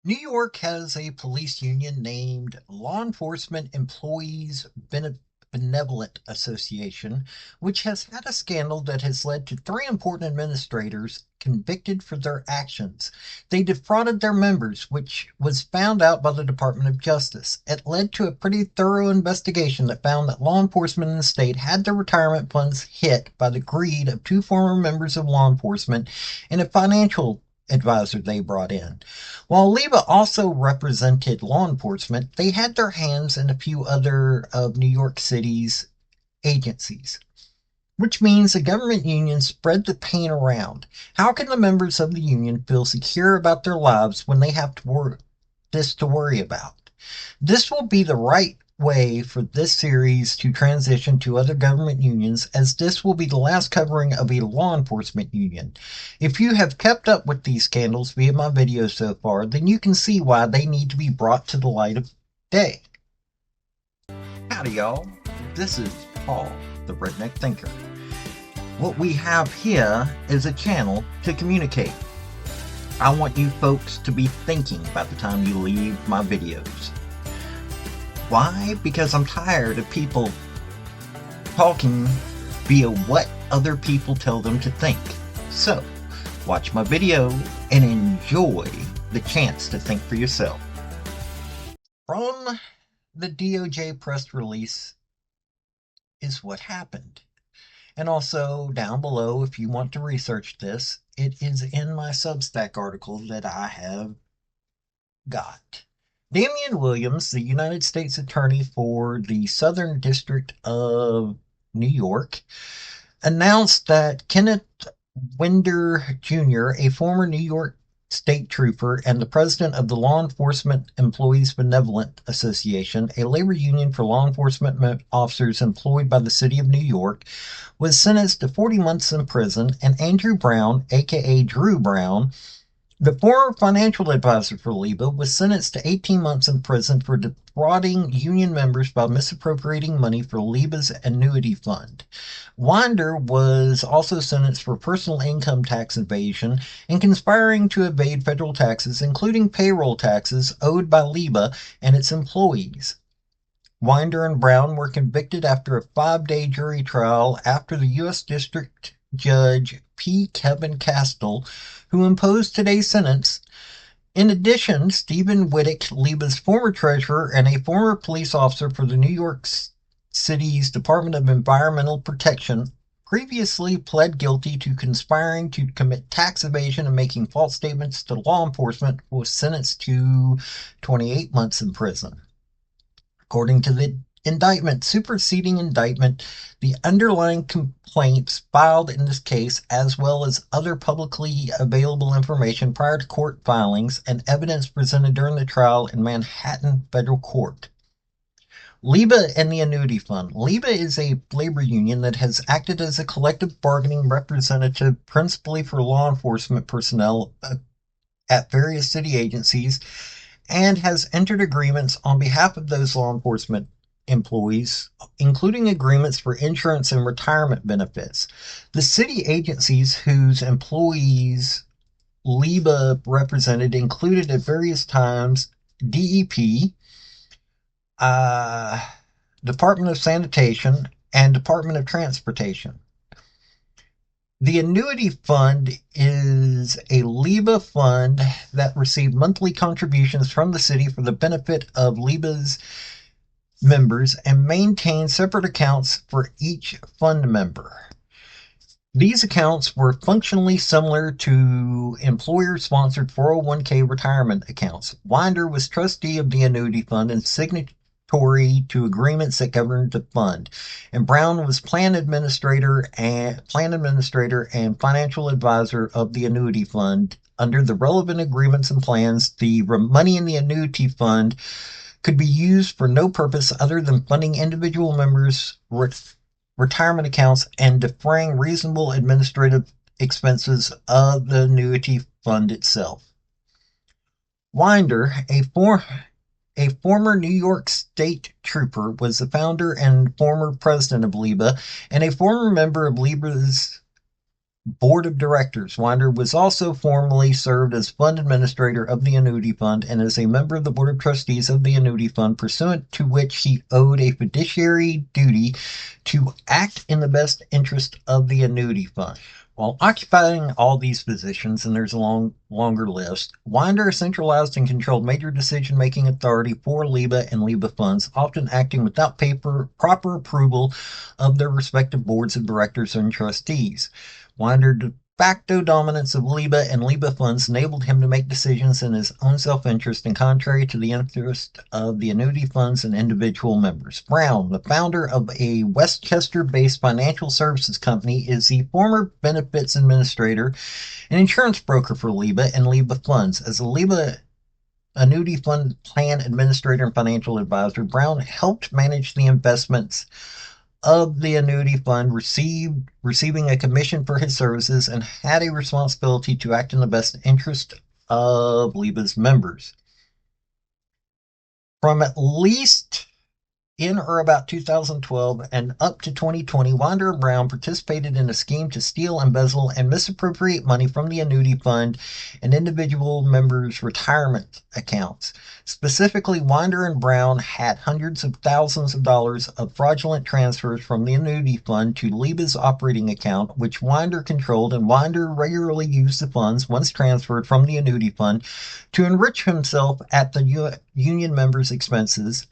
New York has a police union named Law Enforcement Employees Benevolent Association, which has had a scandal that has led to three important administrators convicted for their actions. They defrauded their members, which was found out by the Department of Justice. It led to a pretty thorough investigation that found that law enforcement in the state had their retirement funds hit by the greed of two former members of law enforcement and a financial advisor they brought in. While LEEBA also represented law enforcement, they had their hands in a few other of New York City's agencies, which means the government union spread the pain around. How can the members of the union feel secure about their lives when they have this to worry about? This will be the right way for this series to transition to other government unions, as this will be the last covering of a law enforcement union. If you have kept up with these scandals via my videos so far, then you can see why they need to be brought to the light of day. Howdy y'all, this is Paul, the Redneck Thinker. What we have here is a channel to communicate. I want you folks to be thinking by the time you leave my videos. Why? Because I'm tired of people talking via what other people tell them to think. So, watch my video and enjoy the chance to think for yourself. From the DOJ press release is what happened. And also down below, if you want to research this, it is in my Substack article that I have got. Damian Williams, the United States Attorney for the Southern District of New York, announced that Kenneth Winder Jr., a former New York State Trooper and the president of the Law Enforcement Employees Benevolent Association, a labor union for law enforcement officers employed by the city of New York, was sentenced to 40 months in prison, and Andrew Brown, aka Drew Brown, the former financial advisor for LEEBA, was sentenced to 18 months in prison for defrauding union members by misappropriating money for LEEBA's annuity fund. Winder was also sentenced for personal income tax evasion and conspiring to evade federal taxes, including payroll taxes owed by LEEBA and its employees. Winder and Brown were convicted after a 5-day jury trial after the U.S. District Judge P. Kevin Castile, who imposed today's sentence. In addition, Stephen Wittick, LEEBA's former treasurer and a former police officer for the New York City's Department of Environmental Protection, previously pled guilty to conspiring to commit tax evasion and making false statements to law enforcement, was sentenced to 28 months in prison. According to the superseding indictment, the underlying complaints filed in this case, as well as other publicly available information prior to court filings and evidence presented during the trial in Manhattan Federal Court. LEEBA and the Annuity Fund. LEEBA is a labor union that has acted as a collective bargaining representative principally for law enforcement personnel at various city agencies, and has entered agreements on behalf of those law enforcement employees, including agreements for insurance and retirement benefits. The city agencies whose employees LEEBA represented included at various times DEP, Department of Sanitation, and Department of Transportation. The annuity fund is a LEEBA fund that received monthly contributions from the city for the benefit of LEEBA's members and maintained separate accounts for each fund member. These accounts were functionally similar to employer-sponsored 401k retirement accounts. Winder was trustee of the annuity fund and signatory to agreements that governed the fund, and Brown was plan administrator and financial advisor of the annuity fund. Under the relevant agreements and plans, the money in the annuity fund could be used for no purpose other than funding individual members' retirement accounts and defraying reasonable administrative expenses of the annuity fund itself. Winder, a former New York State Trooper, was the founder and former president of LEEBA, and a former member of LEEBA's Board of Directors. Winder was also formerly served as fund administrator of the annuity fund and as a member of the Board of Trustees of the annuity fund, pursuant to which he owed a fiduciary duty to act in the best interest of the annuity fund. While occupying all these positions, and there's a longer list, Winder centralized and controlled major decision-making authority for LEEBA and LEEBA funds, often acting without proper approval of their respective boards of directors and trustees. Winder's de facto dominance of LEEBA and LEEBA funds enabled him to make decisions in his own self-interest and contrary to the interest of the annuity funds and individual members. Brown, the founder of a Westchester-based financial services company, is the former benefits administrator and insurance broker for LEEBA and LEEBA funds. As a LEEBA annuity fund plan administrator and financial advisor, Brown helped manage the investments of the annuity fund, receiving a commission for his services, and had a responsibility to act in the best interest of LEEBA's members. From at least in or about 2012 and up to 2020, Winder and Brown participated in a scheme to steal, embezzle, and misappropriate money from the annuity fund and individual members' retirement accounts. Specifically, Winder and Brown had hundreds of thousands of dollars of fraudulent transfers from the annuity fund to LEEBA's operating account, which Winder controlled, and Winder regularly used the funds, once transferred from the annuity fund, to enrich himself at the union members' expenses,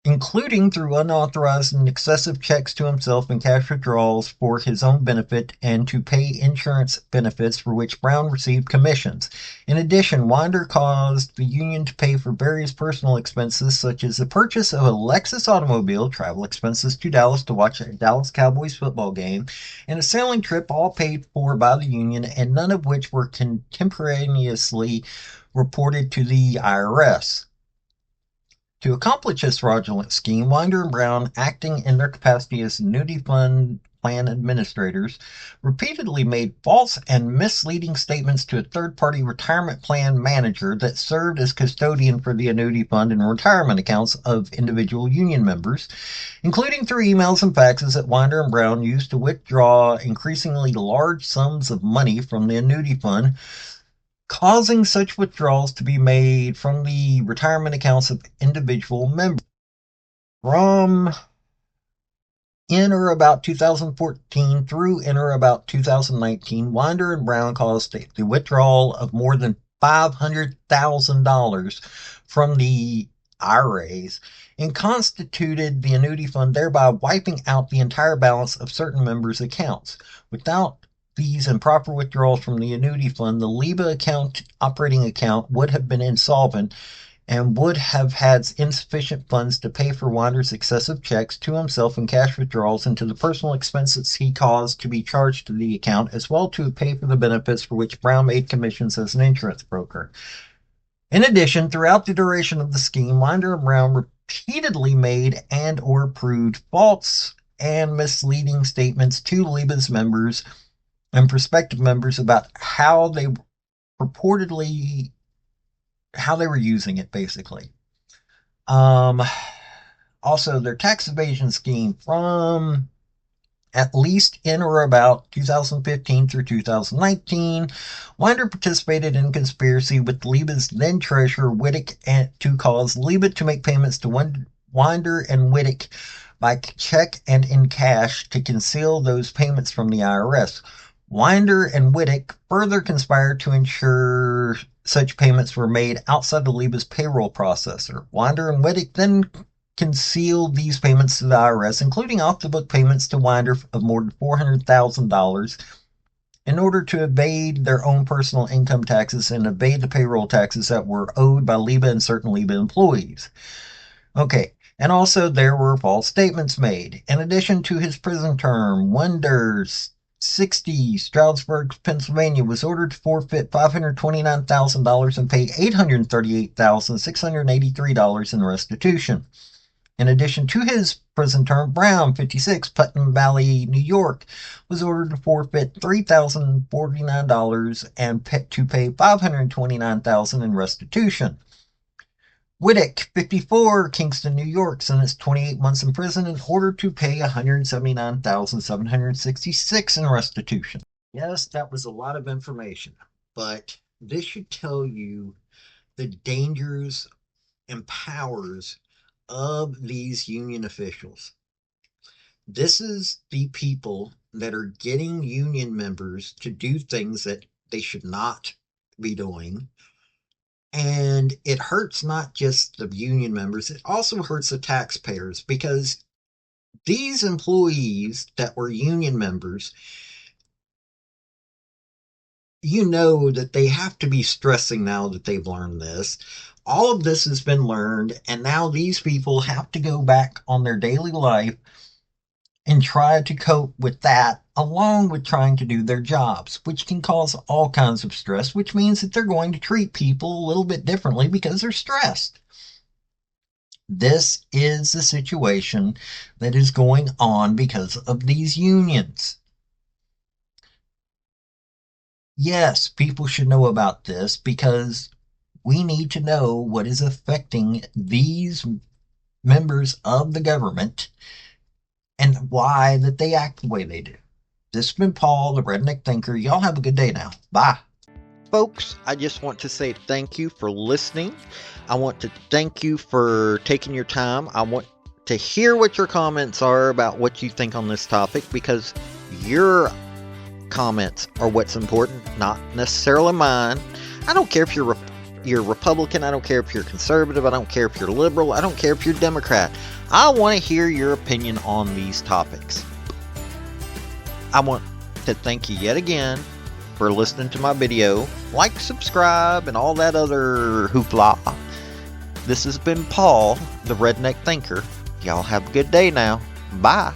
including through unauthorized and excessive checks to himself and cash withdrawals for his own benefit and to pay insurance benefits for which Brown received commissions. In addition, Winder caused the union to pay for various personal expenses, such as the purchase of a Lexus automobile, travel expenses to Dallas to watch a Dallas Cowboys football game, and a sailing trip, all paid for by the union, and none of which were contemporaneously reported to the IRS. To accomplish this fraudulent scheme, Winder and Brown, acting in their capacity as annuity fund plan administrators, repeatedly made false and misleading statements to a third-party retirement plan manager that served as custodian for the annuity fund and retirement accounts of individual union members, including through emails and faxes that Winder and Brown used to withdraw increasingly large sums of money from the annuity fund, causing such withdrawals to be made from the retirement accounts of individual members. From in or about 2014 through in or about 2019, Winder and Brown caused the withdrawal of more than $500,000 from the IRAs and constituted the annuity fund, thereby wiping out the entire balance of certain members' accounts. Without these improper withdrawals from the annuity fund, the LEEBA operating account would have been insolvent and would have had insufficient funds to pay for Winder's excessive checks to himself and cash withdrawals and to the personal expenses he caused to be charged to the account, as well to pay for the benefits for which Brown made commissions as an insurance broker. In addition, throughout the duration of the scheme, Winder and Brown repeatedly made and or approved false and misleading statements to LEEBA's members and prospective members about how they were using it, basically. Also, their tax evasion scheme from at least in or about 2015 through 2019, Winder participated in conspiracy with LEEBA's then treasurer Wittick to cause LEEBA to make payments to Winder and Wittick by check and in cash to conceal those payments from the IRS. Winder and Wittick further conspired to ensure such payments were made outside of LEEBA's payroll processor. Winder and Wittick then concealed these payments to the IRS, including off-the-book payments to Winder of more than $400,000, in order to evade their own personal income taxes and evade the payroll taxes that were owed by LEEBA and certain LEEBA employees. Okay. And also there were false statements made. In addition to his prison term, Winder's 60, Stroudsburg, Pennsylvania, was ordered to forfeit $529,000 and pay $838,683 in restitution. In addition to his prison term, Brown, 56, Putnam Valley, New York, was ordered to forfeit $3,049 and to pay $529,000 in restitution. Wittick, 54, Kingston, New York, sentenced 28 months in prison and ordered to pay $179,766 in restitution. Yes, that was a lot of information, but this should tell you the dangers and powers of these union officials. This is the people that are getting union members to do things that they should not be doing. And it hurts not just the union members, it also hurts the taxpayers because these employees that were union members, you know that they have to be stressing now that they've learned this. All of this has been learned, and now these people have to go back on their daily life and try to cope with that along with trying to do their jobs, which can cause all kinds of stress, which means that they're going to treat people a little bit differently because they're stressed. This is the situation that is going on because of these unions. Yes, people should know about this because we need to know what is affecting these members of the government and why that they act the way they do. This has been Paul, the Redneck Thinker. Y'all have a good day now. Bye. Folks, I just want to say thank you for listening. I want to thank you for taking your time. I want to hear what your comments are about what you think on this topic because your comments are what's important, not necessarily mine. I don't care if you're Republican. I don't care if you're conservative. I don't care if you're liberal. I don't care if you're Democrat. I want to hear your opinion on these topics. I want to thank you yet again for listening to my video. Like, subscribe, and all that other hoopla. This has been Paul, the Redneck Thinker. Y'all have a good day now. Bye.